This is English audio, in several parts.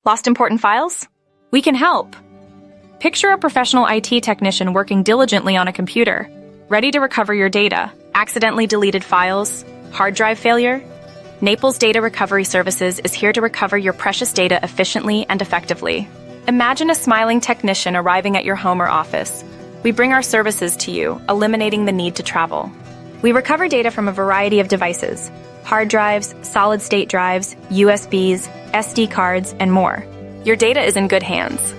Lost important files? We can help. Picture a professional IT technician working diligently on a computer, ready to recover your data. Accidentally deleted files? Hard drive failure? Naples Data Recovery Services is here to recover your precious data efficiently and effectively. Imagine a smiling technician arriving at your home or office. We bring our services to you, eliminating the need to travel. We recover data from a variety of devices: hard drives, solid-state drives, USBs, SD cards, and more. Your data is in good hands.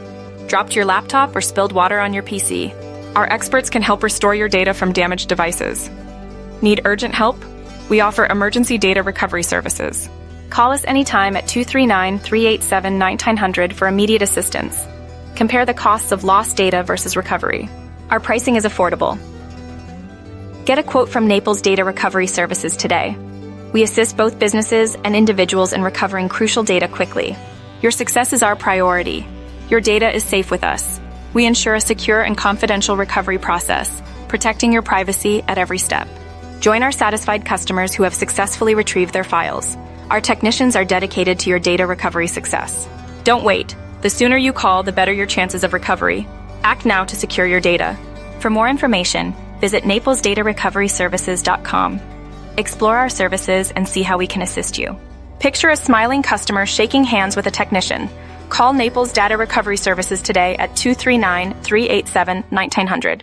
Dropped your laptop or spilled water on your PC? Our experts can help restore your data from damaged devices. Need urgent help? We offer emergency data recovery services. Call us anytime at 239-387-9900 for immediate assistance. Compare the costs of lost data versus recovery. Our pricing is affordable. Get a quote from Naples Data Recovery Services today. We assist both businesses and individuals in recovering crucial data quickly. Your success is our priority. Your data is safe with us. We ensure a secure and confidential recovery process, protecting your privacy at every step. Join our satisfied customers who have successfully retrieved their files. Our technicians are dedicated to your data recovery success. Don't wait. The sooner you call, the better your chances of recovery. Act now to secure your data. For more information, visit naplesdatarecoveryservices.com. Explore our services and see how we can assist you. Picture a smiling customer shaking hands with a technician. Call Naples Data Recovery Services today at 239-387-9900.